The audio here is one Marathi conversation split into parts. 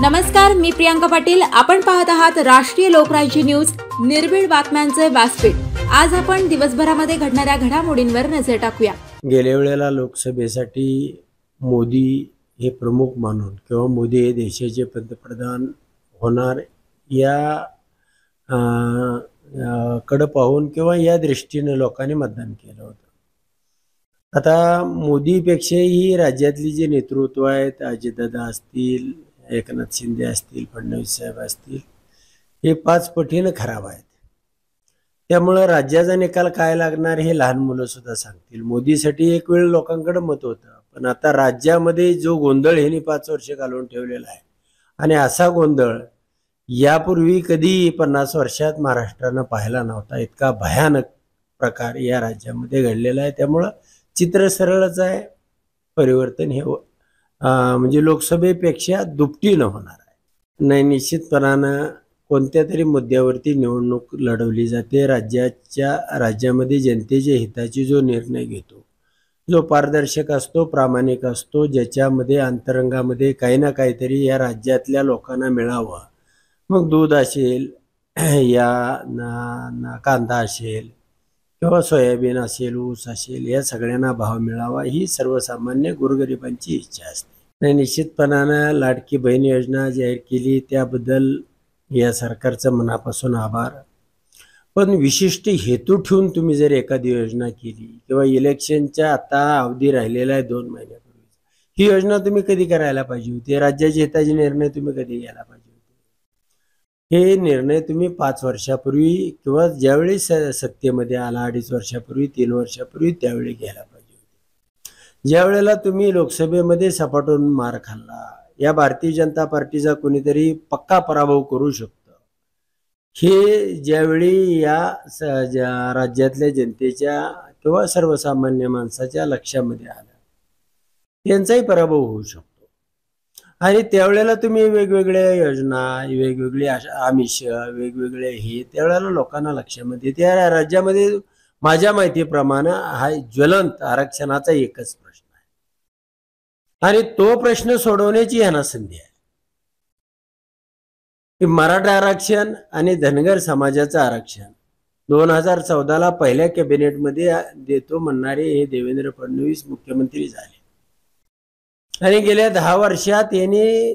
नमस्कार, मी प्रियांका पाटील. आपण पाहत आहात राष्ट्रीय लोकराज्य न्यूज, निर्भीड बातम्यांचे व्यासपीठ. आज आपण दिवसभरामध्ये घडणाऱ्या घडामोडींवर नजर टाकूया. गेल्या वेळेला लोकसभेसाठी मोदी हे प्रमुख मानून किंवा मोदी हे देशाचे पंतप्रधान होणार या कडे पाहून किंवा या दृष्टीने लोकांनी मतदान केलं होतं. आता मोदीपेक्षाही राज्यातली जे नेतृत्व आहेत, अजितदादा असतील, एकनाथ शिंदे असतील, फडणवीस साहेब असतील, हे 5 पटीने खराब आहेत. त्यामुळे राज्याचा निकाल काय लागणार हे लहान मुलं सुद्धा सांगतील. मोदीसाठी एक वेळ लोकांकडे मत होतं, पण आता राज्यामध्ये जो गोंधळ ह्यांनी 5 वर्ष घालवून ठेवलेला आहे आणि असा गोंधळ यापूर्वी कधी 50 वर्षात महाराष्ट्रानं पाहिला नव्हता. इतका भयानक प्रकार या राज्यामध्ये घडलेला आहे. त्यामुळं चित्र सरळच आहे. परिवर्तन हे म्हणजे लोकसभेपेक्षा दुपटीनं होणार आहे. नाही, निश्चितपणानं कोणत्या तरी मुद्द्यावरती निवडणूक लढवली जाते. राज्यामध्ये जनतेच्या हिताची जो निर्णय घेतो, जो पारदर्शक असतो, प्रामाणिक असतो, ज्याच्यामध्ये अंतरंगामध्ये काही ना काहीतरी या राज्यातल्या लोकांना मिळावं. मग दूध असेल, या कांदा असेल किंवा सोयाबीन असेल, ऊस असेल, या सगळ्यांना भाव मिळावा ही सर्वसामान्य गोरगरिबांची इच्छा असते. आणि निश्चितपणानं लाडकी बहीण योजना जाहीर केली त्याबद्दल या सरकारचं मनापासून आभार. पण विशिष्ट हेतू ठेवून तुम्ही जर एखादी योजना केली किंवा इलेक्शनच्या आता अवधी राहिलेला आहे 2 महिन्यापूर्वी, ही योजना तुम्ही कधी करायला पाहिजे होती. राज्याच्या हिताचे निर्णय तुम्ही कधी घ्यायला पाहिजे होते. हे निर्णय तुम्ही 5 वर्षापूर्वी किंवा ज्यावेळी सत्तेमध्ये आला, 2.5 वर्षापूर्वी, 3 वर्षापूर्वी, त्यावेळी घ्यायला पाहिजे होते. ज्या वेळेला तुम्ही लोकसभेमध्ये सपाटून मार खाल्ला, या भारतीय जनता पार्टीचा कोणीतरी पक्का पराभव करू शकतो, हे ज्यावेळी या राज्यातल्या जनतेच्या किंवा सर्वसामान्य माणसाच्या लक्षामध्ये आलं, त्यांचाही पराभव होऊ शकतो. आणि त्यावेळेला तुम्ही वेगवेगळ्या योजना, वेगवेगळे आमिष, वेगवेगळे हे त्यावेळेला लोकांना लक्षामध्ये. त्या राज्यामध्ये माझ्या माहितीप्रमाणे हा ज्वलंत आरक्षणाचा एकच प्रश्न आहे आणि तो प्रश्न सोडवण्याची यांना संधी आहे. मराठा आरक्षण आणि धनगर समाजाचं आरक्षण 2014ला पहिल्या कॅबिनेटमध्ये देतो म्हणणारे हे देवेंद्र फडणवीस मुख्यमंत्री झाले आणि गेल्या 10 वर्षात यांनी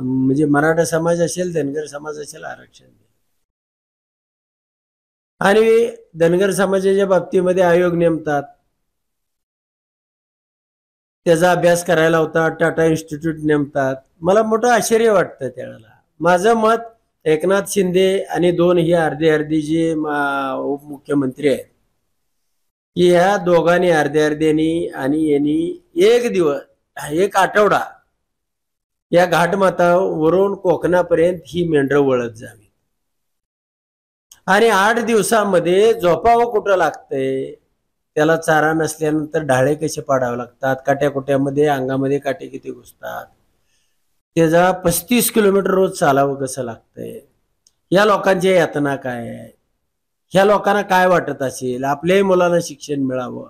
म्हणजे मराठा समाज असेल, धनगर समाज असेल, आरक्षण दिलं. आणि धनगर समाजाच्या बाबतीमध्ये आयोग नेमतात, त्याचा अभ्यास करायला होता, टाटा इन्स्टिट्यूट नेमतात. मला मोठं आश्चर्य वाटतं त्यावेळेला. माझं मत, एकनाथ शिंदे आणि 2 ही अर्धे जे उपमुख्यमंत्री आहेत, की ह्या दोघांनी अर्ध्यांनी आणि यांनी एक आठवडा या घाटमाथ्यावरून कोकणापर्यंत ही मेंढरं वळत जावी आणि 8 दिवसामध्ये झोपावं कुठं लागतंय. त्याला चारा नसल्यानंतर ढाळे कसे पाडावे लागतात, काट्याकुट्यामध्ये अंगामध्ये काटे किती घुसतात, त्याचा 35 किलोमीटर रोज चालावं कसं लागतंय. या लोकांच्या यातना काय आहे, ह्या लोकांना काय वाटत असेल. आपल्याही मुलांना शिक्षण मिळावं,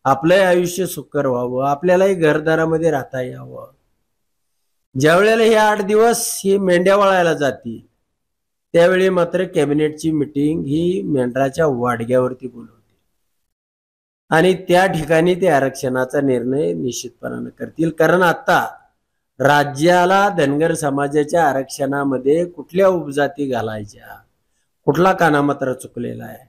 आपलंही आयुष्य सुखकर व्हावं, आपल्यालाही घरदारामध्ये राहता यावं. ज्या वेळेला हे 8 दिवस ही मेंढ्या वळायला जातील, त्यावेळी मात्र कॅबिनेटची मीटिंग ही मेंढराच्या वाडग्यावरती बोलवते आणि त्या ठिकाणी ते आरक्षणाचा निर्णय निश्चितपणाने करतील. कारण आता राज्याला धनगर समाजाच्या आरक्षणामध्ये कुठल्या उपजाती घालायच्या, कुठला कानामात्रा चुकलेला आहे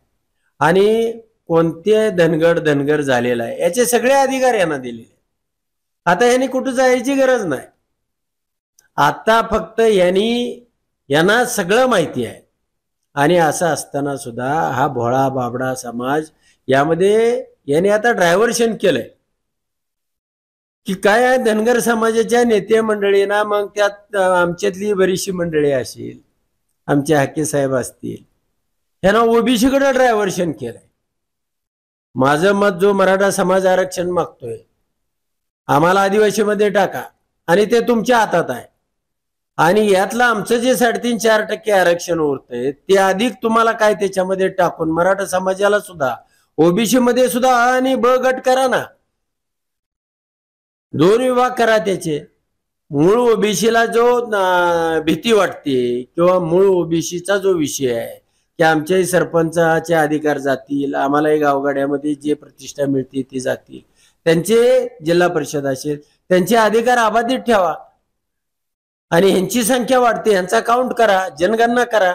आणि कोणते धनगर झालेला आहे, याचे सगळे अधिकार यांना दिलेले. आता यांनी कुठं जायची गरज नाही. आता फक्त यांना सगळं माहिती आहे. आणि असं असताना सुद्धा हा भोळा बाबडा समाज यामध्ये याने आता डायव्हर्शन केलंय की काय आहे. धनगर समाजाच्या नेते मंडळींना, मग त्यात आमच्यातली बरीचशी मंडळी असेल, आमचे हाके साहेब असतील, यांना ओबीसीकडे डायव्हर्शन केलंय. माझं मत, जो मराठा समाज आरक्षण मागतोय, आम्हाला आदिवासीमध्ये टाका आणि ते तुमच्या हातात आहे. आणि यातलं आमचं जे 3.5-4% आरक्षण उरतंय ते अधिक तुम्हाला काय त्याच्यामध्ये टाकून मराठा समाजाला सुद्धा, ओबीसी मध्ये सुद्धा आ आणि ब गट करा ना, 2 विभाग करा त्याचे. मूळ ओबीसीला जो भीती वाटते किंवा मूळ ओबीसीचा जो विषय आहे की आमच्याही सरपंचाचे अधिकार जातील, आम्हालाही गावगाड्यामध्ये जे प्रतिष्ठा मिळते ती जातील, त्यांचे जिल्हा परिषद असेल त्यांचे अधिकार अबाधित ठेवा आणि ह्यांची संख्या वाढते ह्यांचा काउंट करा, जनगणना करा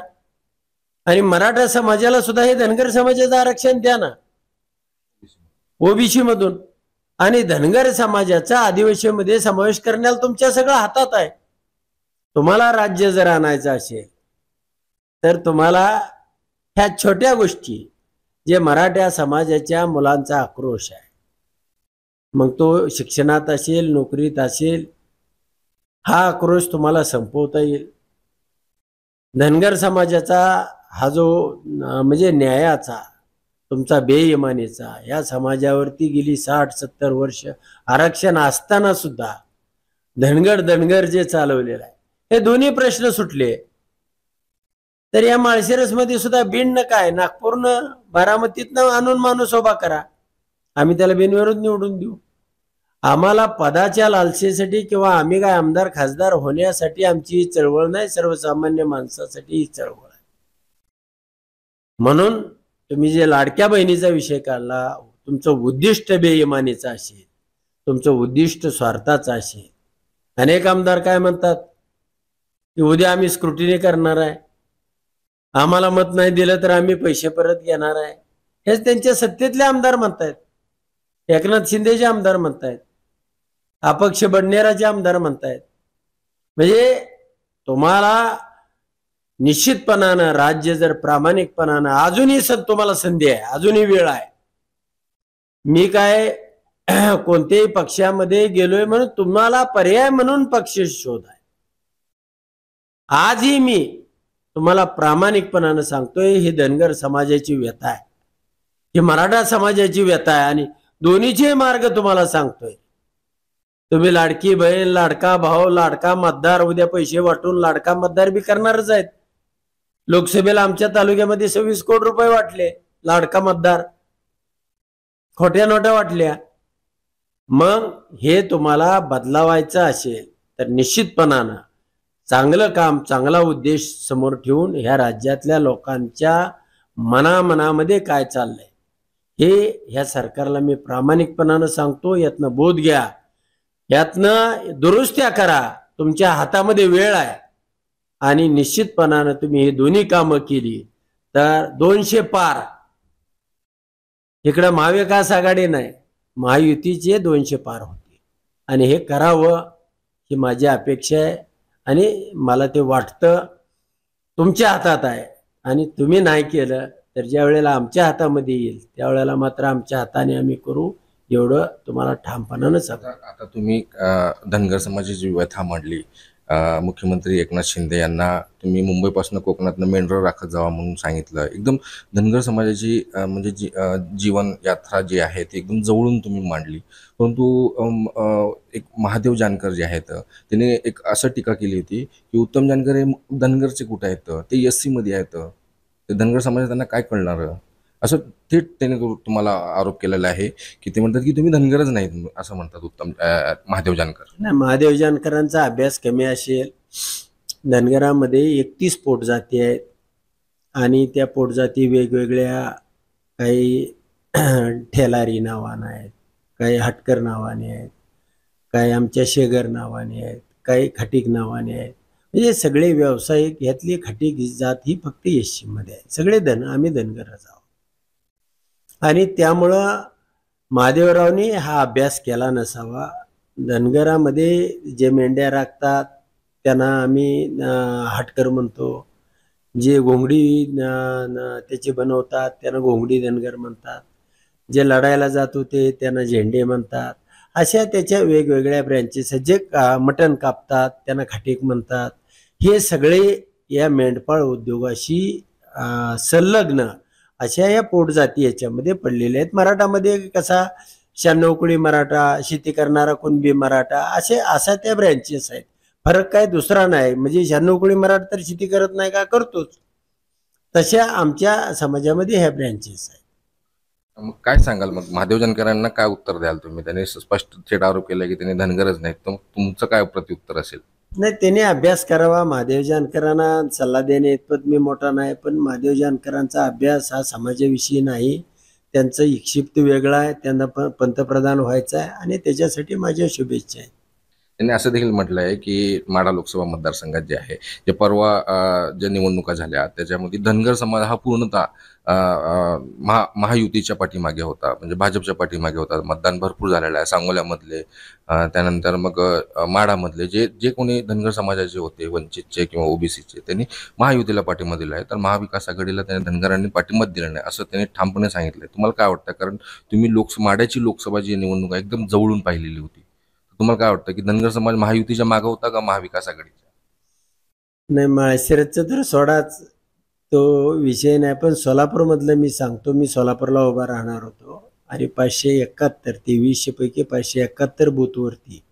आणि मराठा समाजाला सुद्धा हे धनगर समाजाचं आरक्षण द्या ना ओबीसी मधून आणि धनगर समाजाचा आदिवासीमध्ये समावेश करण्याला तुमच्या सगळं हातात आहे. तुम्हाला राज्य जर आणायचं असेल तर तुम्हाला ह्या छोट्या गोष्टी जे मराठा समाजाच्या मुलांचा आक्रोश आहे, मग तो शिक्षणात असेल नोकरीत असेल, हा आक्रोश तुम्हाला संपवता येईल. धनगर समाजाचा हा जो म्हणजे न्यायाचा तुमचा बेईमानीचा या समाजावरती गेली 60-70 वर्ष आरक्षण असताना सुद्धा धनगर जे चालवलेलं आहे हे दोन्ही प्रश्न सुटले. तर या माळशिरसमध्ये सुद्धा बीडनं काय नागपूरनं बारामतीतनं आणून माणूस उभा करा, आम्ही त्याला बिनविरोध निवडून देऊ. आम्हाला पदाच्या लालसेसाठी किंवा आम्ही काय आमदार खासदार होण्यासाठी आमची ही चळवळ नाही, सर्वसामान्य माणसासाठी ही चळवळ आहे. म्हणून तुम्ही जे लाडक्या बहिणीचा विषय काढला, तुमचं उद्दिष्ट बेईमानीचं असेल, तुमचं उद्दिष्ट स्वार्थाचं असेल. अनेक आमदार काय म्हणतात की उद्या आम्ही स्क्रुटिनी करणार आहे, आम्हाला मत नाही दिलं तर आम्ही पैसे परत घेणार आहे. हेच त्यांच्या सत्तेतले आमदार म्हणतायत, एकनाथ शिंदेचे आमदार म्हणतायत, अपक्ष बडनेराचे आमदार म्हणतायत. म्हणजे तुम्हाला निश्चितपणानं राज्य जर प्रामाणिकपणानं अजूनही तुम्हाला संधी आहे, अजूनही वेळ आहे. मी काय कोणत्याही पक्षामध्ये गेलोय म्हणून तुम्हाला पर्याय म्हणून पक्ष शोध आहे. आजही मी तुम्हाला प्रामाणिकपणानं सांगतोय ही धनगर समाजाची व्यथा आहे, ही मराठा समाजाची व्यथा आहे आणि दोन्हीचे मार्ग तुम्हाला सांगतोय. तुम्ही लाडकी बहीण, लाडका भाऊ, लाडका मतदार उद्या पैसे वाटून लाडका मतदार बी करणारच आहेत. लोकसभेला आमच्या तालुक्यामध्ये 26 कोटी रुपये वाटले लाडका मतदार, खोट्या नोटा वाटल्या. मग हे तुम्हाला बदलावायचं असेल तर निश्चितपणानं चांगलं काम, चांगला उद्देश समोर ठेवून ह्या राज्यातल्या लोकांच्या मनामध्ये काय चाललंय हे ह्या सरकारला मी प्रामाणिकपणानं सांगतो. यातनं बोध घ्या, यातनं दुरुस्त्या करा, तुमच्या हातामध्ये वेळ आहे आणि निश्चितपणानं तुम्ही हे दोन्ही कामं केली तर 200 पार. इकडं महाविकास आघाडी नाही, महायुतीचे 200 पार होते आणि हे करावं ही माझी अपेक्षा आहे आणि मला ते वाटतं तुमच्या हातात आहे. आणि तुम्ही नाही केलं तर ज्या वेळेला आमच्या हातामध्ये येईल त्यावेळेला मात्र आमच्या हाताने आम्ही करू, एवढं तुम्हाला ठामपणानं सांगा. आता तुम्ही धनगर समाजाची व्यथा मांडली, मुख्यमंत्री एकनाथ शिंदे यांना तुम्ही मुंबईपासून कोकणातनं मेंढरं राखत जावा म्हणून सांगितलं. एकदम धनगर समाजाची म्हणजे जीवन यात्रा जी आहे ती एकदम जवळून तुम्ही मांडली. परंतु एक महादेव जानकर जे आहेत त्यांनी एक असं टीका केली होती की उत्तम जानकर हे धनगरचे कुठे आहेत, ते SC मध्ये आहेत, ते धनगर समाजात त्यांना काय कळणार, असं थेट त्याने तुम्हाला आरोप केलेला आहे की ते म्हणतात की तुम्ही धनगरच नाही असं म्हणतात उत्तम महादेव जानकर. नाही, महादेव जानकरांचा अभ्यास कमी असेल. धनगरामध्ये 31 पोटजाती आहेत आणि त्या पोटजाती वेगवेगळ्या, काही ठेलारी नावाने आहेत, काही हटकर नावाने आहेत, काही आमच्या शेगर नावाने आहेत, काही खटीक नावाने आहेत. म्हणजे सगळे व्यावसायिक यातली खटीक जात ही फक्त SC मध्ये आहे. सगळे आम्ही धनगरच आहोत आणि त्यामुळं महादेवरावनी हा अभ्यास केला नसावा. धनगरामध्ये जे मेंढ्या राखतात त्यांना आम्ही हटकर म्हणतो, जे घोंगडी त्याची बनवतात त्यांना घोंगडी धनगर म्हणतात, जे लढायला जात होते त्यांना झेंडे म्हणतात. अशा त्याच्या वेगवेगळ्या ब्रँचेस, जे मटण कापतात त्यांना खटीक म्हणतात. हे सगळे या मेंढपाळ उद्योगाशी संलग्न अशा या पोटजाती याच्यामध्ये पडलेल्या आहेत. मराठामध्ये कसा 96 कुळी मराठा, शेती करणारा कुणबी मराठा, अशा त्या ब्रँचेस आहेत. फरक काय दुसरा नाही. म्हणजे 96 कुळी मराठा तर शेती करत नाही का, करतोच. तशा आमच्या समाजामध्ये ह्या ब्रँचेस आहेत. मग काय सांगाल, मग महादेव जानकरांना काय उत्तर द्याल तुम्ही? त्यांनी स्पष्ट थेट आरोप केला की त्यांनी धनगरच नाहीत, तर मग तुमचं काय प्रत्युत्तर असेल? नाही, त्याने अभ्यास करावा. महादेव जानकरांना सल्ला देणे इतपत मी मोठा नाही, पण महादेव जानकरांचा अभ्यास हा समाजाविषयी नाही. त्यांचं इक्षिप्त वेगळं आहे. त्यांना पंतप्रधान व्हायचं आहे आणि त्याच्यासाठी माझ्या शुभेच्छा आहेत. त्यांनी असं देखील म्हटलं आहे की माढा लोकसभा मतदारसंघात जे आहे, जे परवा ज्या निवडणुका झाल्या त्याच्यामध्ये धनगर समाज हा पूर्णतः महायुतीच्या पाठीमागे होता, म्हणजे भाजपच्या पाठीमागे होता. मतदान भरपूर झालेलं आहे सांगोल्यामधले, त्यानंतर मग माढामधले जे जे कोणी धनगर समाजाचे होते, वंचितचे किंवा ओबीसीचे, त्यांनी महायुतीला पाठिंबा दिला आहे. तर महाविकास आघाडीला त्यांनी धनगरांनी पाठिंबा दिला नाही असं त्यांनी ठामपणे सांगितलं. तुम्हाला काय वाटतं? कारण तुम्ही माढ्याची लोकसभा जी निवडणूक आहे एकदम जवळून पाहिलेली होती. तुम्हाला काय वाटतं की धनगर समाज महायुतीच्या मागे होता का महाविकास आघाडीच्या? नाही, माळशिरसचं तर सोडाच, तो विषय नाही. पण सोलापूरमधलं मी सांगतो, मी सोलापूरला उभा राहणार होतो आणि 571 2300 पैकी 571 बूथवरती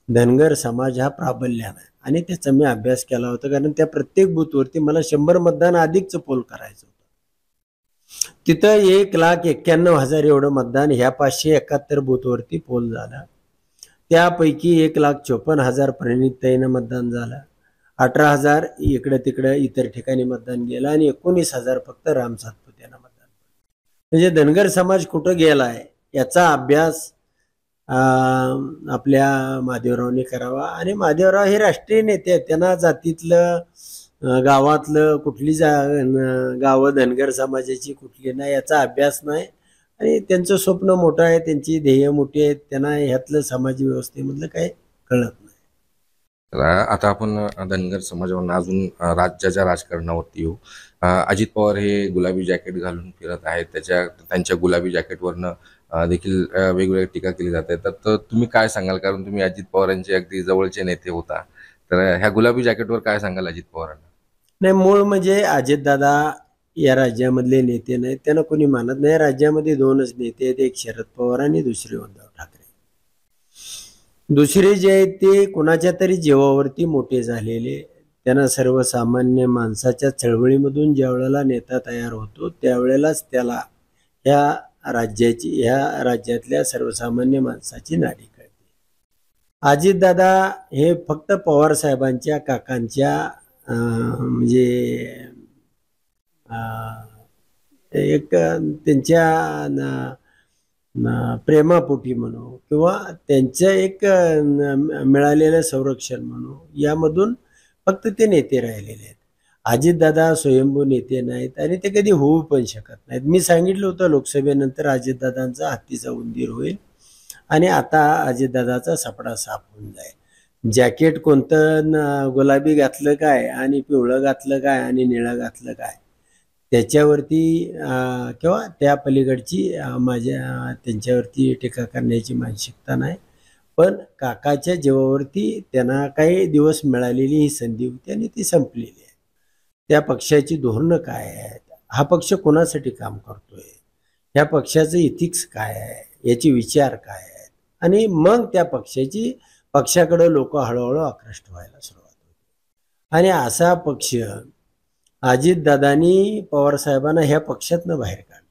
धनगर समाज हा प्राबल्यानं आहे आणि त्याचा मी अभ्यास केला होता. कारण त्या प्रत्येक बूथवरती मला 100 मतदान अधिकचं पोल करायचं होतं. तिथं 1,91,000 एवढं मतदान ह्या 571 बूथवरती पोल झाला. त्यापैकी 1,54,000 प्रणितताईनं मतदान झालं, 18,000 इकडं तिकडं इतर ठिकाणी मतदान गेलं आणि 19,000 फक्त राम सातपुतेनं मतदान. म्हणजे धनगर समाज कुठं गेला आहे याचा अभ्यास आपल्या महादेवरावने करावा. आणि महादेवराव हे राष्ट्रीय नेते आहेत. त्यांना जातीतलं गावातलं कुठली गावं धनगर समाजाची कुठली नाही याचा अभ्यास नाही. आणि त्यांचं स्वप्न मोठं आहे, त्यांची ध्येय मोठी आहेत. त्यांना ह्यातलं समाज व्यवस्थेमधलं काही कळत नाही. तर आता आपण धनगर समाजावरून अजून राज्याच्या राजकारणावरती येऊ. अजित पवार हे गुलाबी जॅकेट घालून फिरत आहेत. त्यांच्या गुलाबी जॅकेटवरनं देखील वेगवेगळ्या टीका केली जाते. तर तुम्ही काय सांगाल? कारण तुम्ही अजित पवारांचे अगदी जवळचे नेते होता, तर ह्या गुलाबी जॅकेटवर काय सांगाल अजित पवारांना? नाही, मूळ म्हणजे अजितदादा या राज्यामधले नेते नाहीत, त्यांना कोणी मानत नाही. राज्यामध्ये 2च नेते आहेत, एक शरद पवार आणि दुसरे उद्धव ठाकरे. दुसरे जे आहेत ते कुणाच्या तरी जीवावरती मोठे झालेले. त्यांना सर्वसामान्य माणसाच्या चळवळीमधून ज्या वेळेला नेता तयार होतो त्यावेळेलाच त्याला ह्या राज्यातल्या सर्वसामान्य माणसाची नाडी कळते. अजितदादा हे फक्त पवार साहेबांच्या काकांच्या म्हणजे एक त्यांच्या प्रेमापोटी म्हणू किंवा त्यांचं एक मिळालेलं संरक्षण म्हणू, यामधून फक्त ते नेते राहिलेले आहेत. अजितदादा स्वयंभू नेते नाहीत आणि ते कधी होऊ पण शकत नाहीत. मी सांगितलं होतं लोकसभेनंतर अजितदादांचा हत्तीचा उंदीर होईल आणि आता अजितदादाचा सपडा साफ होऊन जाईल. जॅकेट कोणतं गुलाबी घातलं काय आणि पिवळं घातलं काय आणि निळं घातलं काय त्याच्यावरती किंवा त्या पलीकडची त्यांच्यावरती टीका करण्याची मानसिकता नाही. पण काकाच्या जीवावरती त्यांना काही दिवस मिळालेली ही संधी होती आणि ती संपलेली आहे. त्या पक्षाची धोरणं काय आहेत, हा पक्ष कोणासाठी काम करतोय, ह्या पक्षाचं इथिक्स काय आहे, याचे विचार काय आहेत, आणि मग त्या पक्षाकडे लोक हळूहळू आकृष्ट व्हायला सुरुवात होते. आणि असा पक्ष अजितदादांनी पवारसाहेबांना ह्या पक्षातनं बाहेर काढला.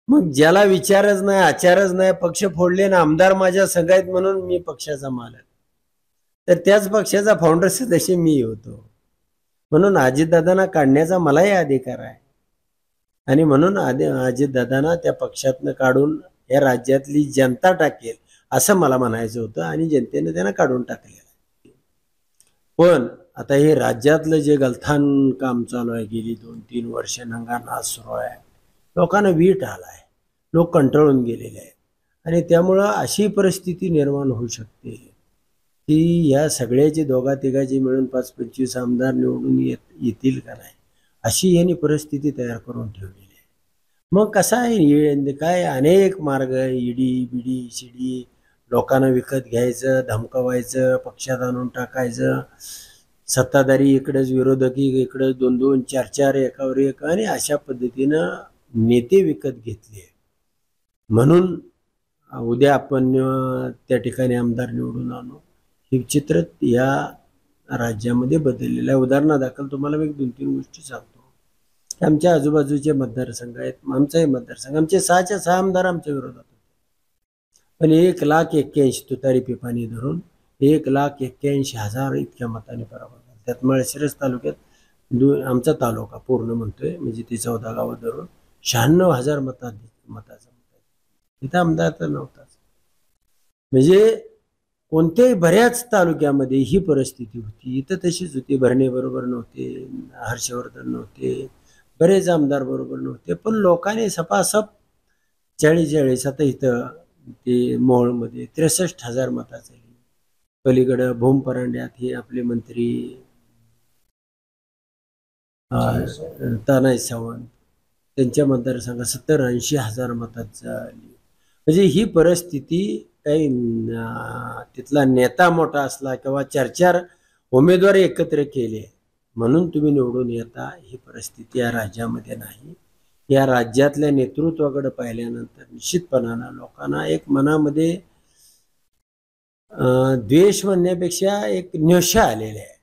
मग ज्याला विचारच नाही, आचारच नाही, पक्ष फोडले ना आमदार माझ्या संघ आहेत म्हणून मी पक्षाचा मालक, तर त्याच पक्षाचा फाउंडर सदस्य मी होतो. म्हणून अजितदादांना काढण्याचा मलाही अधिकार आहे आणि म्हणून अजितदादांना त्या पक्षातनं काढून या राज्यातली जनता टाकेल असं मला म्हणायचं होतं आणि जनतेने त्यांना काढून टाकलेलं आहे. पण आता हे राज्यातलं जे गलथान काम चालू आहे, गेली 2-3 वर्ष नंगानाच सुरू आहे, लोकांना वीट आलाय, लोक कंटाळून गेलेले आहेत आणि त्यामुळं अशी परिस्थिती निर्माण होऊ शकते की या सगळ्याचे दोघा-तिघाचे मिळून 5-25 आमदार निवडून येतील का नाही अशी यांनी परिस्थिती तयार करून ठेवलेली आहे. मग कसा आहे काय अनेक मार्ग, ईडी बिडी शिडी, लोकांना विकत घ्यायचं, धमकवायचं, पक्षात आणून टाकायचं, सत्ताधारी इकडेच विरोधकी इकडेच 2-2 4-4 एकावर एक, आणि अशा पद्धतीनं नेते विकत घेतले. म्हणून उद्या आपण त्या ठिकाणी आमदार निवडून आणू, हे चित्र या राज्यामध्ये बदललेलं आहे. उदाहरणादाखल तुम्हाला मी 2-3 गोष्टी सांगतो. आमच्या आजूबाजूचे मतदारसंघ आहेत, आमचाही मतदारसंघ, आमचे 6च्या 6 आमदार आमच्या विरोधात होते. पण 1,81,000 तुतारी पिपाणी धरून 1,81,000 इतक्या मताने पराभव झाला. त्यात माळशिरस तालुक्यात आमचा तालुका पूर्ण म्हणतोय म्हणजे ती 14 गावं धरून 96,000 मताचा इथं आमदार तर नव्हताच. म्हणजे कोणत्याही बऱ्याच तालुक्यामध्ये ही परिस्थिती होती. इथं तशीच होती. भरणे बरोबर नव्हते, हर्षवर्धन नव्हते, बरेच आमदार बरोबर नव्हते, पण लोकांनी सपासप 40 आता इथं ते मोहोळमध्ये 63,000 मताचे. पलीकडं भूम परांड्यात हे आपले मंत्री तानाजी सावंत त्यांच्या मतदारसंघात 70-80,000 मताचा. म्हणजे ही परिस्थिती काही तिथला नेता मोठा असला किंवा 4-4 उमेदवार एकत्र केले म्हणून तुम्ही निवडून येता, ही परिस्थिती या राज्यामध्ये नाही. या राज्यातल्या नेतृत्वाकडे पाहिल्यानंतर निश्चितपणानं लोकांना एक मनामध्ये द्वेष म्हणण्यापेक्षा एक न्योषा आलेला आहे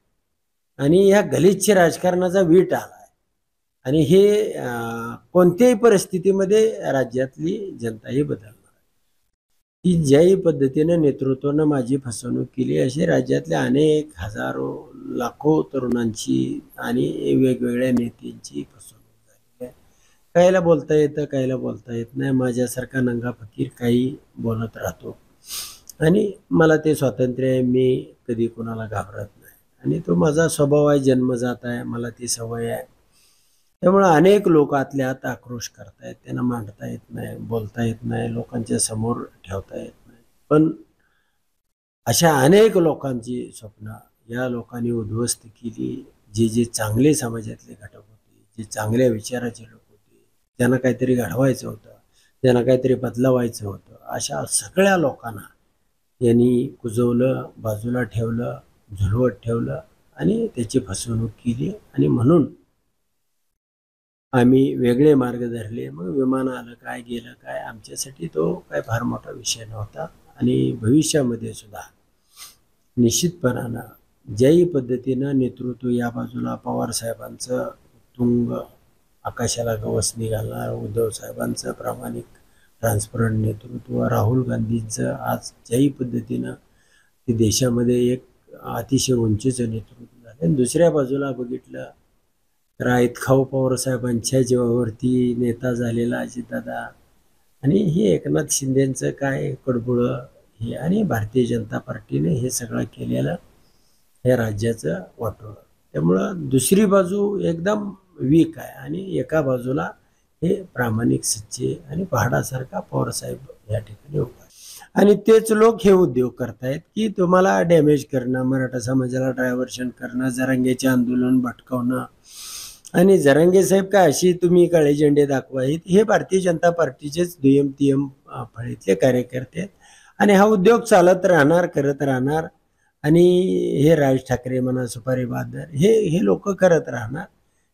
आणि या गलिच्छ राजकारणाचा वीट आला आहे. आणि हे कोणत्याही परिस्थितीमध्ये राज्यातली जनता ही बदलणार आहे. की ज्याही पद्धतीनं नेतृत्वानं माझी फसवणूक केली अशी राज्यातल्या अनेक हजारो लाखो तरुणांची आणि वेगवेगळ्या नेत्यांची फसवणूक झालेली आहे. काहीला बोलता येतं, काहीला बोलता येत नाही. माझ्यासारखा नंगा फकीर काही बोलत राहतो आणि मला ते स्वातंत्र्य आहे. मी कधी कोणाला घाबरत नाही आणि तो माझा स्वभाव आहे, जन्मजात आहे, मला ती सवय आहे. त्यामुळे अनेक लोक आतल्या आत आक्रोश करतायत, त्यांना मांडता येत नाही, बोलता येत नाही, लोकांच्या समोर ठेवता येत नाही. पण अशा अनेक लोकांची स्वप्न या लोकांनी उद्ध्वस्त केली. जे चांगले समाजातले घटक होते, जे चांगल्या विचाराचे लोक होते, ज्यांना काहीतरी घडवायचं होतं, ज्यांना काहीतरी बदलवायचं होतं, अशा सगळ्या लोकांना यांनी कुजवलं, बाजूला ठेवलं, झुलवत ठेवलं आणि त्याची फसवणूक केली. आणि म्हणून आम्ही वेगळे मार्ग धरले. मग विमान आलं काय, गेलं काय, आमच्यासाठी तो काय फार मोठा विषय नव्हता. आणि भविष्यामध्ये सुद्धा निश्चितपणानं ज्याही पद्धतीनं नेतृत्व या बाजूला पवार साहेबांचं तुंग आकाशाला गवस निघालणार, उद्धव साहेबांचं प्रामाणिक ट्रान्सपरंट नेतृत्व, राहुल गांधींचं आज ज्याही पद्धतीनं ते देशामध्ये एक अतिशय उंचीचं नेतृत्व झालं. आणि दुसऱ्या बाजूला बघितलं तर आयतखाऊ पवारसाहेबांच्या जीवावरती नेता झालेला अजितदादा आणि हे एकनाथ शिंदेचं काय कडबुळं हे आणि भारतीय जनता पार्टीने हे सगळं केलेलं या राज्याचं वाटोळं. त्यामुळं दुसरी बाजू एकदम वीक आहे आणि एका बाजूला हे प्रामाणिक सच्चे आणि पहाडासारखा पवारसाहेब या ठिकाणी उभा. आणि तेच लोक हे उद्योग करतायत की तुम्हाला डॅमेज करणं, मराठा समाजाला डायव्हर्शन करणं, जरांगेचे आंदोलन भटकवणं. आणि जरांगे साहेब काय अशी तुम्ही काळे झेंडे दाखवायत, हे भारतीय जनता पार्टीचेच दुय्यम तिय्यम फळीतले कार्यकर्ते आहेत आणि हा उद्योग चालत राहणार, करत राहणार. आणि हे राज ठाकरे म्हणा, सुपारी बहादर हे लोक करत राहणार.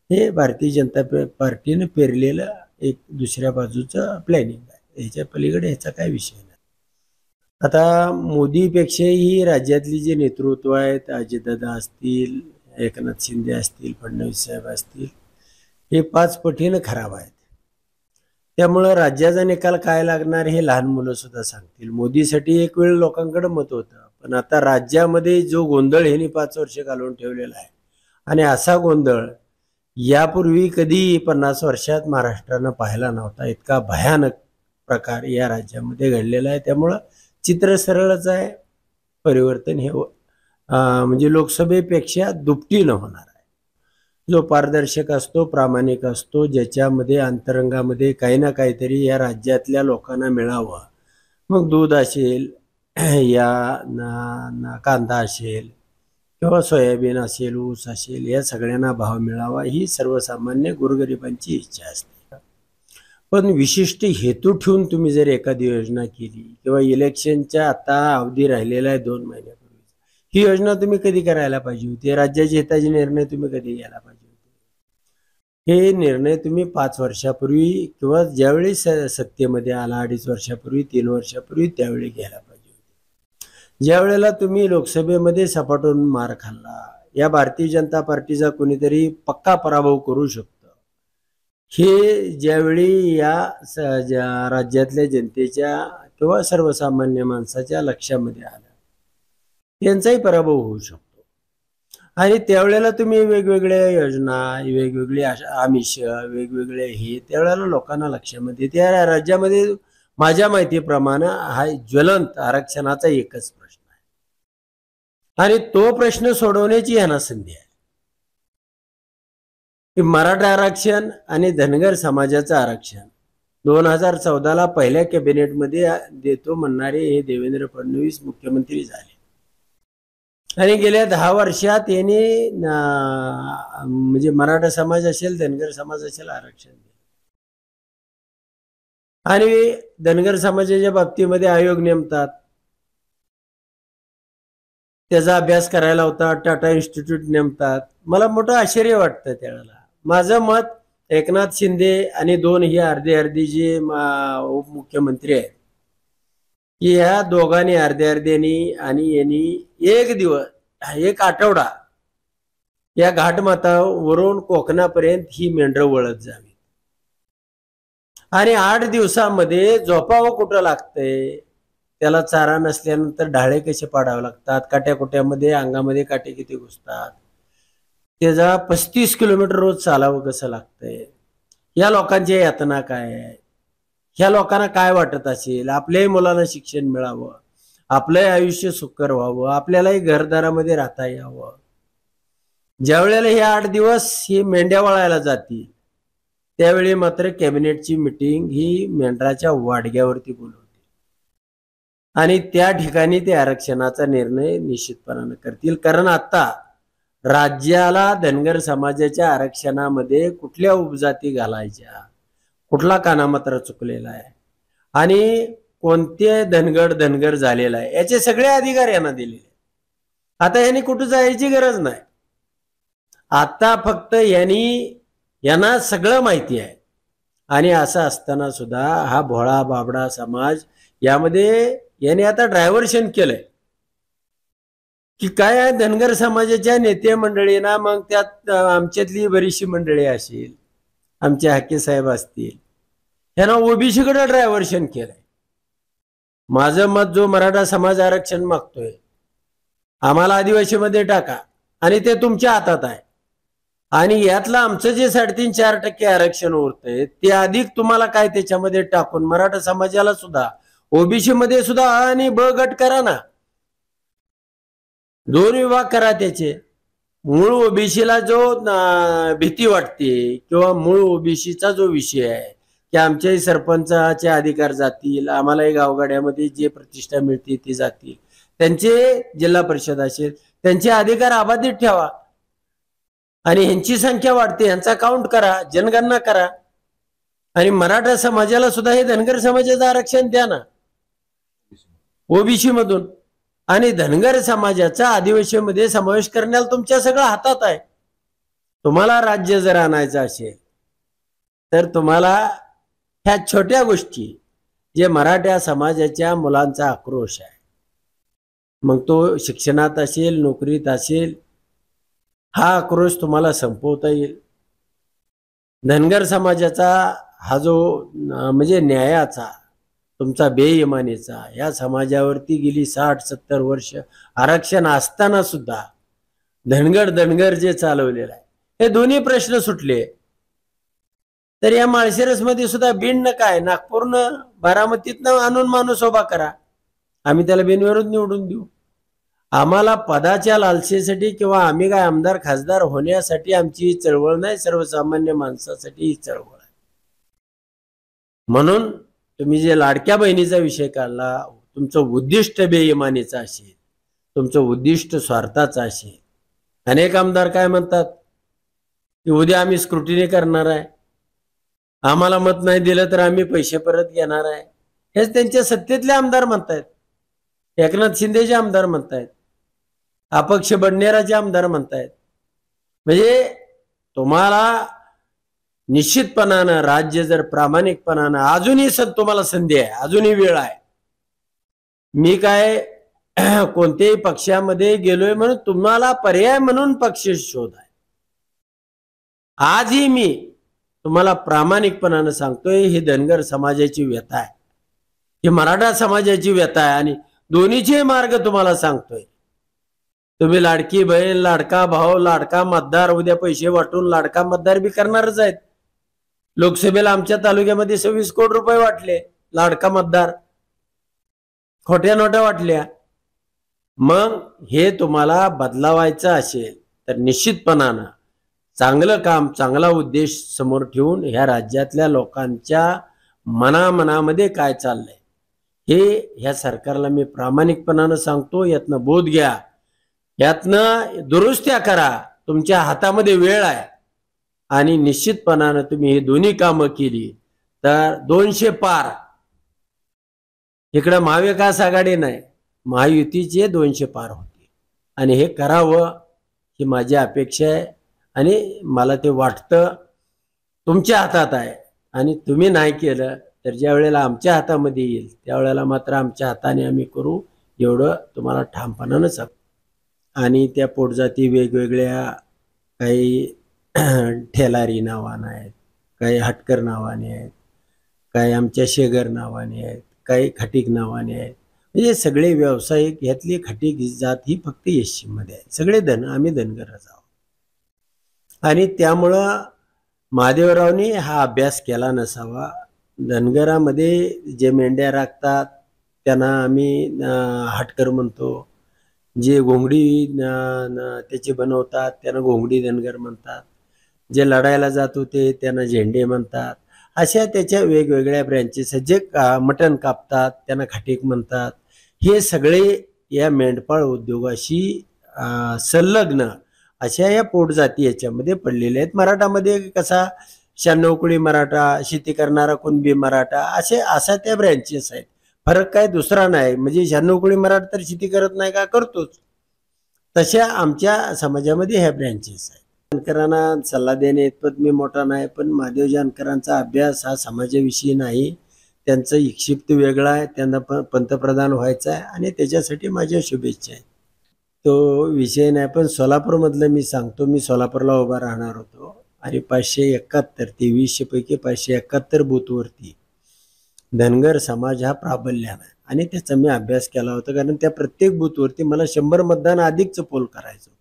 हे भारतीय जनता पार्टीने पेरलेलं एक दुसऱ्या बाजूचं प्लॅनिंग आहे. ह्याच्या पलीकडे ह्याचा काय विषय नाही. आता मोदीपेक्षाही राज्यातली जे नेतृत्व आहेत, अजितदादा असतील, एकनाथ शिंदे असतील, फडणवीस साहेब असतील, हे 5 पटीनं खराब आहेत. त्यामुळं राज्याचा निकाल काय लागणार हे लहान मुलं सुद्धा सांगतील. मोदीसाठी एक वेळ लोकांकडे मत होतं, पण आता राज्यामध्ये जो गोंधळ ह्यांनी 5 वर्ष घालून ठेवलेला आहे आणि असा गोंधळ यापूर्वी कधी 50 वर्षात महाराष्ट्रानं पाहिला नव्हता. इतका भयानक प्रकार या राज्यामध्ये घडलेला आहे. त्यामुळं चित्र सरळच आहे. परिवर्तन हे म्हणजे लोकसभेपेक्षा दुपटीनं होणार आहे. जो पारदर्शक असतो, प्रामाणिक असतो, ज्याच्यामध्ये अंतरंगामध्ये काही ना काहीतरी या राज्यातल्या लोकांना मिळावं. मग दूध असेल, या कांदा असेल किंवा सोयाबीन असेल, ऊस असेल, या सगळ्यांना भाव मिळावा ही सर्वसामान्य गोरगरिबांची इच्छा असते. पण विशिष्ट हेतू ठेवून तुम्ही जर एखादी योजना केली किंवा इलेक्शनच्या आता अवधी राहिलेला आहे 2 महिन्यापूर्वी, ही योजना तुम्ही कधी करायला पाहिजे होती. राज्याच्या हिताचे निर्णय तुम्ही कधी घ्यायला पाहिजे होते. हे निर्णय तुम्ही 5 वर्षापूर्वी किंवा ज्यावेळी सत्तेमध्ये आला 2.5 वर्षापूर्वी, 3 वर्षापूर्वी, त्यावेळी घ्यायला पाहिजे होते. ज्या वेळेला तुम्ही लोकसभेमध्ये सपाटून मार खाल्ला, या भारतीय जनता पार्टीचा कोणीतरी पक्का पराभव करू शकतो हे ज्यावेळी या राज्यातल्या जनतेच्या किंवा सर्वसामान्य माणसाच्या लक्षामध्ये आलं, त्यांचाही पराभव होऊ शकतो. आणि त्यावेळेला तुम्ही वेगवेगळ्या योजना, वेगवेगळी आमिष, वेगवेगळे हे त्यावेळेला लोकांना लक्षामध्ये, त्या राज्यामध्ये माझ्या माहितीप्रमाणे हा ज्वलंत आरक्षणाचा एकच प्रश्न आहे आणि तो प्रश्न सोडवण्याची यांना संधी आहे की मराठा आरक्षण आणि धनगर समाजाचं आरक्षण 2014ला पहिल्या कॅबिनेटमध्ये देतो म्हणणारे हे देवेंद्र फडणवीस मुख्यमंत्री झाले आणि गेल्या 10 वर्षात यांनी म्हणजे मराठा समाज असेल, धनगर समाज असेल आरक्षण दिलं. आणि धनगर समाजाच्या बाबतीमध्ये आयोग नेमतात, त्याचा अभ्यास करायला होता, टाटा इन्स्टिट्यूट नेमतात. मला मोठं आश्चर्य वाटतं त्यावेळेला. माझं मत एकनाथ शिंदे आणि 2 ही अर्धी जे उपमुख्यमंत्री आहेत की ह्या दोघांनी अर्ध्यांनी आणि यांनी एक दिवस, एक आठवडा या घाटमाथ्यावरून कोकणापर्यंत ही मेंढरं वळत जावी आणि 8 दिवसामध्ये झोपावं कुठं लागतंय, त्याला चारा नसल्यानंतर ढाळे कसे पाडावे लागतात, काट्याकुट्यामध्ये अंगामध्ये काटे किती घुसतात, त्याचा 35 किलोमीटर रोज चालावं कसं लागतंय, या लोकांच्या यातना काय आहे, ह्या लोकांना काय वाटत असेल, आपल्याही मुलांना शिक्षण मिळावं, आपलंही आयुष्य सुकर व्हावं, आपल्यालाही घरदारामध्ये राहता यावं. ज्या वेळेला हे 8 दिवस ही मेंढ्या वळायला जातील त्यावेळी मात्र कॅबिनेटची मीटिंग ही मेंढराच्या वाडग्यावरती बोलवते आणि त्या ठिकाणी ते आरक्षणाचा निर्णय निश्चितपणाने करतील. कारण आता राज्याला धनगर समाजाच्या आरक्षणामध्ये कुठल्या उपजाती घालायच्या, कुठला कानामात्रा चुकलेला आहे आणि कोणते धनगर झालेला आहे, याचे सगळे अधिकार यांना दिलेले. आता यांनी कुठं जायची गरज नाही. आता फक्त यांना सगळं माहिती आहे. आणि असं असताना सुद्धा हा भोळा बाबडा समाज यामध्ये यांनी आता डायव्हर्शन केलंय की काय आहे, धनगर समाजाच्या नेते मंडळींना, मग त्यात आमच्यातली बरीचशी मंडळी असेल, आमचे हाके साहेब असतील, यांना ओबीसी कडे डायव्हर्शन केलंय. माझं मत, जो मराठा समाज आरक्षण मागतोय, आम्हाला आदिवासीमध्ये टाका आणि ते तुमच्या हातात आहे आणि यातलं आमचं जे 3.5-4% आरक्षण उरतंय ते अधिक तुम्हाला काय त्याच्यामध्ये टाकून मराठा समाजाला सुद्धा, ओबीसी मध्ये सुद्धा आ आणि ब गट करा ना, 2 विभाग करा त्याचे. मूळ ओबीसीला जो भीती वाटते किंवा मूळ ओबीसीचा जो विषय आहे की आमच्याही सरपंचाचे अधिकार जातील, आम्हालाही गावगाड्यामध्ये जे प्रतिष्ठा मिळते ती जातील, त्यांचे जिल्हा परिषद असेल त्यांचे अधिकार अबाधित ठेवा आणि ह्यांची संख्या वाढते, ह्यांचा काउंट करा, जनगणना करा आणि मराठा समाजाला सुद्धा हे धनगर समाजाचं आरक्षण द्या ना ओबीसी मधून. आणि धनगर समाजाचा आदिवासीमध्ये समावेश करण्याला तुमच्या सगळं हातात आहे. तुम्हाला राज्य जर आणायचं असेल तर तुम्हाला ह्या छोट्या गोष्टी, जे मराठा समाजाच्या मुलांचा आक्रोश आहे, मग तो शिक्षणात असेल, नोकरीत असेल, हा आक्रोश तुम्हाला संपवता येईल. धनगर समाजाचा हा जो म्हणजे न्यायाचा, तुमचा बेईमानीचा, या समाजावरती गेली 60-70 वर्ष आरक्षण असताना सुद्धा धनगर जे चालवलेलं आहे, हे दोन्ही प्रश्न सुटले. तर या माळशिरसमध्ये सुद्धा बीडनं काय, नागपूरनं, बारामतीतनं आणून माणूस उभा करा, आम्ही त्याला बिनविरोध निवडून देऊ. आम्हाला पदाच्या लालसेसाठी किंवा आम्ही काय आमदार खासदार होण्यासाठी आमची ही चळवळ नाही, सर्वसामान्य माणसासाठी ही चळवळ आहे. म्हणून तुम्ही जे लाडक्या बहिणीचा विषय काढला, तुमचं उद्दिष्ट बेईमानीचं असेल, तुमचं उद्दिष्ट स्वार्थाचं असेल. अनेक आमदार काय म्हणतात की उद्या आम्ही स्क्रुटिनी करणार आहे, आम्हाला मत नाही दिलं तर आम्ही पैसे परत घेणार आहे. हेच त्यांच्या सत्तेतले आमदार म्हणतायत, एकनाथ शिंदेचे आमदार म्हणतायत, अपक्ष बडनेराचे आमदार म्हणतायत. म्हणजे तुम्हाला निश्चितपणानं राज्य जर प्रामाणिकपणानं, अजूनही तुम्हाला संधी आहे, अजूनही वेळ आहे. मी काय कोणत्याही पक्षामध्ये गेलोय म्हणून तुम्हाला पर्याय म्हणून पक्ष शोध आहे. आजही मी तुम्हाला प्रामाणिकपणानं सांगतोय, ही धनगर समाजाची व्यथा आहे, ही मराठा समाजाची व्यथा आहे आणि दोन्हीचे मार्ग तुम्हाला सांगतोय. तुम्ही लाडकी बहीण, लाडका भाऊ, लाडका मतदार, उद्या पैसे वाटून लाडका मतदार बी करणारच आहेत. लोकसभेला आमच्या तालुक्यामध्ये 26 कोटी रुपये वाटले लाडका मतदार, खोट्या नोटा वाटल्या. मग हे तुम्हाला बदलावायचं असेल तर निश्चितपणानं चांगलं काम, चांगला उद्देश समोर ठेवून ह्या राज्यातल्या लोकांच्या मनामध्ये काय चाललंय हे ह्या सरकारला मी प्रामाणिकपणानं सांगतो. यातनं बोध घ्या, यातनं दुरुस्त्या करा. तुमच्या हातामध्ये वेळ आहे आणि निश्चितपणानं तुम्ही हे दोन्ही कामं केली तर 200 पार. इकडं महाविकास आघाडी नाही, महायुतीचे 200 पार होते आणि हे करावं ही माझी अपेक्षा आहे. आणि मला ते वाटतं तुमच्या हातात आहे आणि तुम्ही नाही केलं तर ज्या वेळेला आमच्या हातामध्ये येईल त्यावेळेला मात्र आमच्या हाताने आम्ही करू, एवढं तुम्हाला ठामपणानं सांगतो. आणि त्या पोटजाती वेगवेगळ्या, काही ठेलारी नावाने आहेत, काही हटकर नावाने आहेत, काही आमच्या शेगर नावाने आहेत, काही खटीक नावाने आहेत. म्हणजे सगळे व्यावसायिक, ह्यातली खटीक जात ही फक्त एससी मध्ये आहे. सगळे आम्ही धनगरच आहोत. आणि त्यामुळं महादेवरावनी हा अभ्यास केला नसावा. धनगरामध्ये जे मेंढ्या राखतात त्यांना आम्ही हटकर म्हणतो, जे घोंगडी त्याची बनवतात त्यांना घोंगडी धनगर म्हणतात, जे लढायला जात होते त्यांना झेंडे म्हणतात. अशा त्याच्या वेगवेगळ्या ब्रँचेस, जे मटण कापतात त्यांना खटीक म्हणतात. हे सगळे या मेंढपाळ उद्योगाशी संलग्न अशा या पोटजाती याच्यामध्ये पडलेले आहेत. मराठामध्ये कसा 96 कुळी मराठा, शेती करणारा कुणबी मराठा, अशा त्या ब्रँचेस आहेत. फरक काय दुसरा नाही. म्हणजे 96 कुळी मराठा तर शेती करत नाही का, करतोच. तशा आमच्या समाजामध्ये ह्या ब्रँचेस आहेत. जानकरांना सल्ला देणे इतपत मी मोठा नाही, पण महादेव जानकरांचा अभ्यास हा समाजाविषयी नाही. त्यांचं इक्षिप्त वेगळं आहे, त्यांना पंतप्रधान व्हायचं आहे आणि त्याच्यासाठी माझ्या शुभेच्छा आहेत. तो विषय नाही. पण सोलापूरमधलं मी सांगतो, मी सोलापूरला उभा राहणार होतो आणि 571 2300 पैकी 571 बूथवरती धनगर समाज हा प्राबल्यानं आहे आणि त्याचा मी अभ्यास केला होता. कारण त्या प्रत्येक बूथवरती मला 100 मतदान अधिकचं पोल करायचं होतं.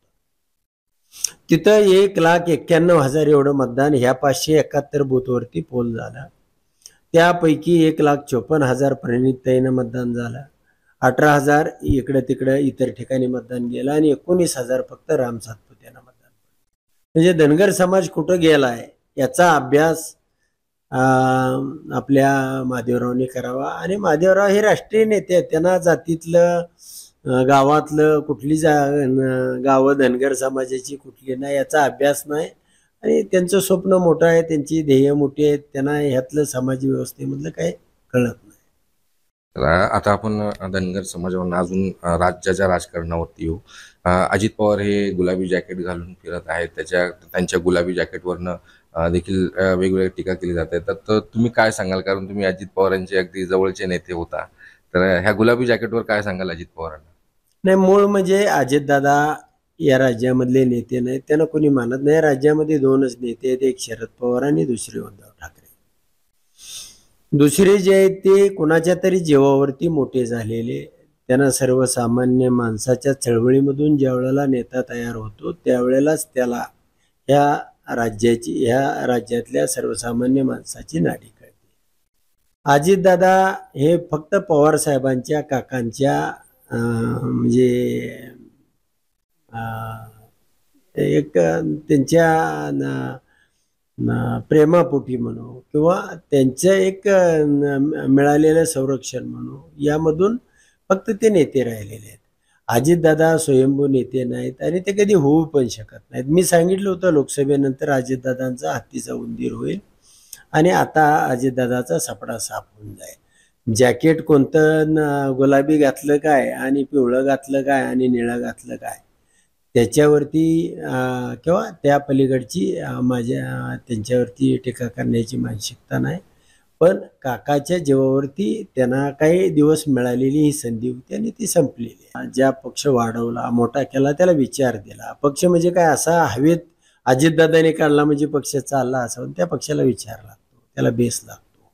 तिथं 1,91,000 एवढं मतदान ह्या 571 बूथवरती पोल झाला. त्यापैकी 1,54,000 प्रणितताईनं मतदान झालं, 18,000 इकडं तिकडं इतर ठिकाणी मतदान गेलं आणि 19,000 फक्त राम सातपुतेनं मतदान. म्हणजे धनगर समाज कुठं गेला आहे याचा अभ्यास आपल्या महादेवरावने करावा. आणि महादेवराव हे राष्ट्रीय नेते आहेत, त्यांना जातीतलं, गावातलं कुठली गावं धनगर समाजाची कुठली नाही याचा अभ्यास नाही. आणि त्यांचं स्वप्न मोठं आहे, त्यांची ध्येय मोठी आहेत, त्यांना ह्यातलं समाज व्यवस्थेमधलं काही कळत नाही. आता आपण धनगर समाजावरून अजून राज्याच्या राजकारणावरती येऊ. अजित पवार हे गुलाबी जॅकेट घालून फिरत आहेत, त्यांच्या गुलाबी जॅकेटवरनं देखील वेगवेगळ्या टीका केली जाते. तर तुम्ही काय सांगाल, कारण तुम्ही अजित पवारांचे अगदी जवळचे नेते होता, तर ह्या गुलाबी जॅकेटवर काय सांगाल अजित पवारांना? नाही, मूळ म्हणजे अजितदादा या राज्यामधले नेते नाहीत, त्यांना कोणी मानत नाही. राज्यामध्ये 2च नेते आहेत, एक शरद पवार आणि दुसरे उद्धव ठाकरे. दुसरे जे आहेत ते कुणाच्या तरी जीवावरती मोठे झालेले. त्यांना सर्वसामान्य माणसाच्या चळवळीमधून ज्या वेळेला नेता तयार होतो त्यावेळेलाच त्याला ह्या राज्यातल्या सर्वसामान्य माणसाची नाडी कळते. अजितदादा हे फक्त पवार साहेबांच्या काकांच्या म्हणजे एक त्यांच्या प्रेमापोटी म्हणू किंवा त्यांचं एक मिळालेलं संरक्षण म्हणू, यामधून फक्त ते नेते राहिलेले आहेत. अजितदादा स्वयंभू नेते नाहीत आणि ते कधी होऊ पण शकत नाहीत. मी सांगितलं होतं लोकसभेनंतर अजितदादांचा हत्तीचा उंदीर होईल आणि आता अजितदादाचा सपडा साफ होऊन जाईल. जॅकेट कोणतं गुलाबी घातलं काय आणि पिवळं घातलं काय आणि निळं घातलं काय त्याच्यावरती किंवा त्या पलीकडची त्यांच्यावरती टीका करण्याची मानसिकता नाही. पण काकाच्या जीवावरती त्यांना काही दिवस मिळालेली ही संधी होती आणि ती संपलेली. ज्या पक्ष वाढवला, मोठा केला, त्याला विचार दिला. पक्ष म्हणजे काय असा हवेत अजितदादांनी काढला म्हणजे पक्ष चालला असावा, त्या पक्षाला विचार लागतो, त्याला बेस लागतो,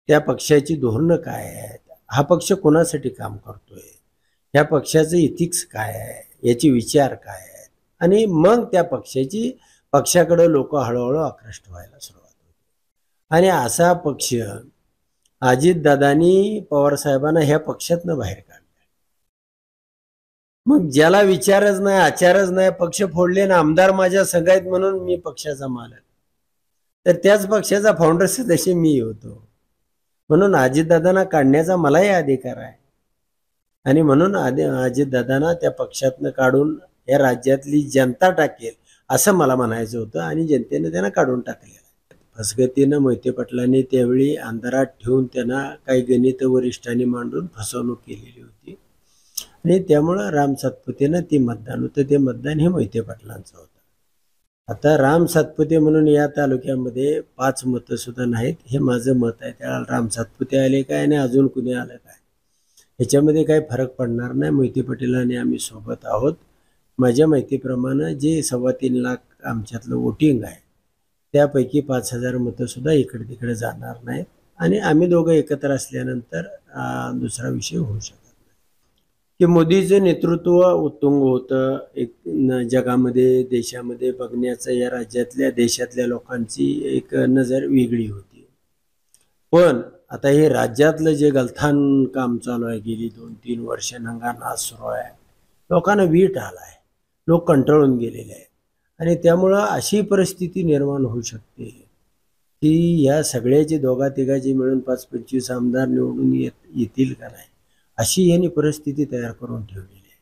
त्या पक्षाची धोरणं काय आहेत, हा पक्ष कोणासाठी काम करतोय, ह्या पक्षाचं इथिक्स काय आहे, याची विचार काय आहेत, आणि मग त्या पक्षाकडे लोक हळूहळू आकृष्ट व्हायला सुरुवात होते. आणि असा पक्ष अजितदादांनी पवारसाहेबांना ह्या पक्षातनं बाहेर काढला. मग ज्याला विचारच नाही, आचारच नाही, पक्ष फोडले ना आमदार माझ्या संघ आहेत म्हणून मी पक्षाचा मालक, तर त्याच पक्षाचा फाउंडर सदस्य मी होतो, म्हणून अजितदादांना काढण्याचा मलाही अधिकार आहे. आणि म्हणून अजितदादांना त्या पक्षातनं काढून या राज्यातली जनता टाकेल असं मला म्हणायचं होतं, आणि जनतेने त्यांना काढून टाकलेलं. फसगतीनं मोहिते पाटलांनी त्यावेळी अंधारात ठेवून त्यांना काही गणित वरिष्ठांनी मांडून फसवणूक केलेली होती, आणि त्यामुळं राम सातपुतेनं ते मतदान होतं, ते मतदान हे मोहिते पाटलांचं होतं. आता राम सातपुते म्हणून या तालुक्यामध्ये 5 मतं सुद्धा नाहीत, हे माझं मत आहे. त्याला राम सातपुते आले काय आणि अजून कुणी आलं काय ह्याच्यामध्ये काही फरक पडणार नाही. मोहिते पाटील आणि आम्ही सोबत आहोत. माझ्या माहितीप्रमाणे जे 3.25 लाख आमच्यातलं वोटिंग आहे त्यापैकी 5,000 मतं सुद्धा इकडे तिकडे जाणार नाहीत, आणि आम्ही दोघं एकत्र असल्यानंतर दुसरा विषय होऊ शकत नाही. की मोदीचं नेतृत्व उत्तुंग होतं, एक जगामध्ये देशामध्ये बघण्याचं या राज्यातल्या देशातल्या लोकांची एक नजर वेगळी होती. पण आता हे राज्यातलं जे गलथान काम चालू आहे, गेली 2-3 वर्ष नंगानाच सुरू आहे, लोकांना वीट आला आहे, लोक कंटाळून गेलेले आहेत, आणि त्यामुळं अशी परिस्थिती निर्माण होऊ शकते की या सगळ्याचे दोघा तिघाचे मिळून 5-25 आमदार निवडून येतील का नाही, अशी यांनी परिस्थिती तयार करून ठेवलेली आहे.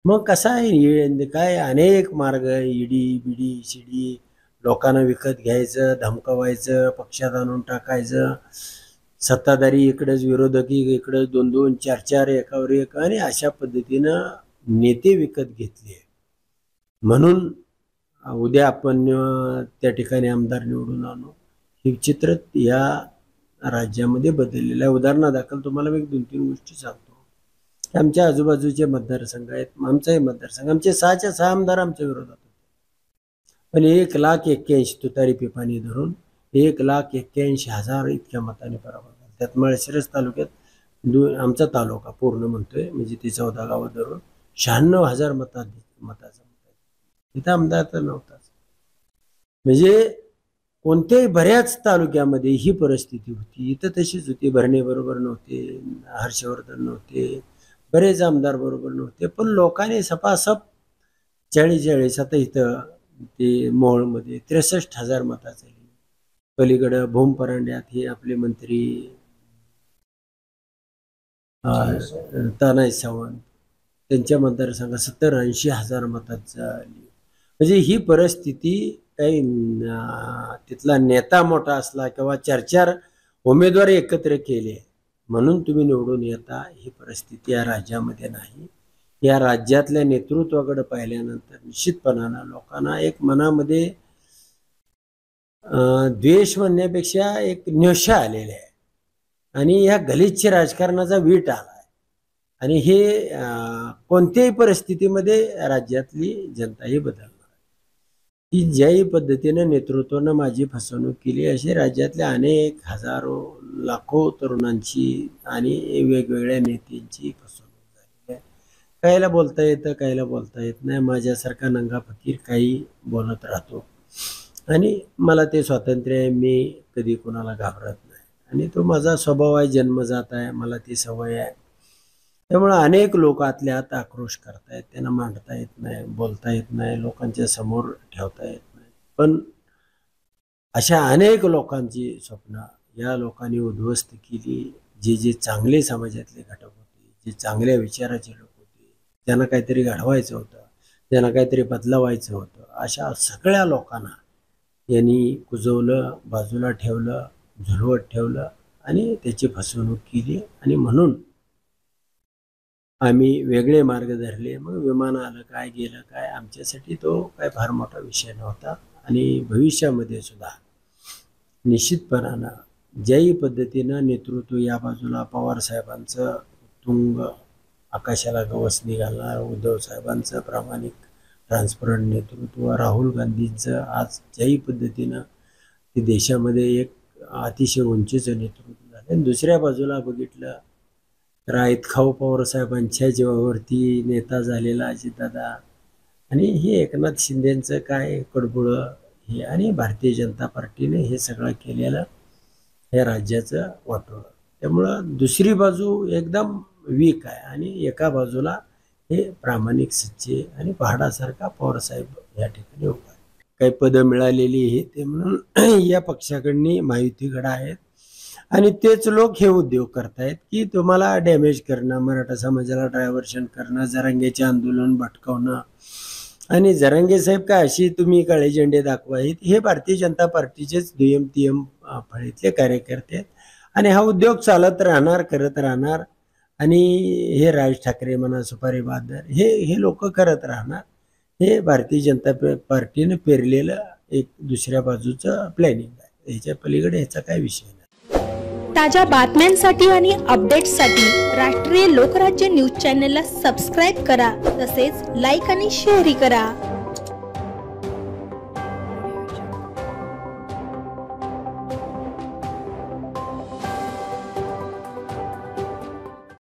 मग कसा आहे, काय अनेक मार्ग, ईडी बिडी शिडी, लोकांना विकत घ्यायचं, धमकवायचं, पक्षात आणून टाकायचं, सत्ताधारी इकडेच, विरोधकी इकडेच, 2-2, 4-4 एकावर एक, आणि अशा पद्धतीनं नेते विकत घेतले. म्हणून उद्या आपण त्या ठिकाणी आमदार निवडून आणू, हे चित्र या राज्यामध्ये बदललेलं आहे. उदाहरणादाखल तुम्हाला मी 2-3 गोष्टी सांगतो. आमच्या आजूबाजूचे मतदारसंघ आहेत, आमचाही मतदारसंघ, आमचे 6च्या 6 आमदार आमच्या विरोधात होते, पण 1,81,000 तुतारी पिपाणी धरून 1,81,000 इतक्या मताने पराभव झाला. त्यात माळशिरस तालुक्यात आमचा तालुका पूर्ण म्हणतोय म्हणजे ती 14 गावं धरून 96,000 मताचा मत आहे. इथं आमदार तर नव्हताच. म्हणजे कोणत्याही बऱ्याच तालुक्यामध्ये ही परिस्थिती होती. इथं तशीच होती. भरणे बरोबर नव्हते, हर्षवर्धन नव्हते, बरेच आमदार बरोबर नव्हते, पण लोकांनी सपासप 40 आता इथं ते मोहोळमध्ये 63,000 मताचं. पलीकडं भूम परांड्यात हे आपले मंत्री तानाजी सावंत, त्यांच्या मतदारसंघात 70-80,000 मताचा. म्हणजे ही परिस्थिती काही तिथला नेता मोठा असला किंवा 4-4 उमेदवार एकत्र केले म्हणून तुम्ही निवडून येता, ही परिस्थिती या राज्यामध्ये नाही. या राज्यातल्या नेतृत्वाकडे पाहिल्यानंतर निश्चितपणानं लोकांना एक मनामध्ये द्वेष म्हणण्यापेक्षा एक न्योषा आलेला आहे, आणि या गलिच्छ राजकारणाचा वीट आला आहे, आणि हे कोणत्याही परिस्थितीमध्ये राज्यातली जनताही बदलणार की ज्याही पद्धतीनं नेतृत्वानं माझी फसवणूक केली, अशी राज्यातल्या अनेक हजारो लाखो तरुणांची आणि वेगवेगळ्या नेत्यांची फसवणूक झालेली आहे. काहीला बोलता येतं, काहीला बोलता येत नाही. माझ्यासारखा नंगा फकीर काही बोलत राहतो, आणि मला ते स्वातंत्र्य आहे, मी कधी कोणाला घाबरत नाही, आणि तो माझा स्वभाव आहे, जन्मजात आहे, मला ती सवय आहे. त्यामुळे अनेक लोक आतल्या आत आक्रोश करतायत, त्यांना मांडता येत नाही, बोलता येत नाही, लोकांच्या समोर ठेवता येत नाही. पण अशा अनेक लोकांची स्वप्न या लोकांनी उद्ध्वस्त केली. जे जे चांगले समाजातले घटक होते, जे चांगल्या विचाराचे लोक होते, ज्यांना काहीतरी घडवायचं होतं, ज्यांना काहीतरी बदलवायचं होतं, अशा सगळ्या लोकांना यांनी कुजवलं, बाजूला ठेवलं, झुलवत ठेवलं, आणि त्याची फसवणूक केली. आणि म्हणून आम्ही वेगळे मार्ग धरले. मग विमान आलं काय, गेलं काय, आमच्यासाठी तो काय फार मोठा विषय नव्हता. आणि भविष्यामध्ये सुद्धा निश्चितपणानं ज्याही पद्धतीनं नेतृत्व या बाजूला पवार साहेबांचं तुंग आकाशाला गवस निघालणार, उद्धव साहेबांचं प्रामाणिक ट्रान्सपरंट नेतृत्व, राहुल गांधींचं आज ज्याही पद्धतीनं ते देशामध्ये एक अतिशय उंचीचं नेतृत्व झालं. आणि दुसऱ्या बाजूला बघितलं तर आयतखाऊ पवारसाहेबांच्या जीवावरती नेता झालेला अजितदादा आणि हे एकनाथ शिंदेचं काय कडबुळं हे आणि भारतीय जनता पार्टीने हे सगळं केलेलं हे राज्याचं वाटोळं. त्यामुळं दुसरी बाजू एकदम वीक आहे आणि एका बाजूला हे प्रामाणिक सच्चे आणि पहाडासारखा पवारसाहेब या ठिकाणी उभा आहे. काही पदं मिळालेली हे ते म्हणून या पक्षाकडनी महायुतीकडं आहेत आणि तेच लोक हे उद्योग करतायत की तुम्हाला डॅमेज करणं, मराठा समाजाला डायव्हर्शन करणं, जरांगेचे आंदोलन भटकावणं. आणि जरांगे साहेब काय अशी तुम्ही काळे झेंडे दाखवायत हे भारतीय जनता पार्टीचेच दुय्यम तिय्यम फळीतले कार्यकर्ते आहेत आणि हा उद्योग चालत राहणार, करत राहणार. आणि हे राज ठाकरे म्हणा, सुपारी बहादर हे लोक करत राहणार. हे भारतीय जनता पार्टीने पेरलेलं एक दुसऱ्या बाजूचं प्लॅनिंग आहे. ह्याच्या पलीकडे ह्याचा काय विषय नाही. ताज्या बातम्यांसाठी आणि अपडेट्ससाठी राष्ट्रीय लोकराज्य न्यूज चॅनलला सबस्क्राईब करा, तसेच लाईक आणि शेअरही करा.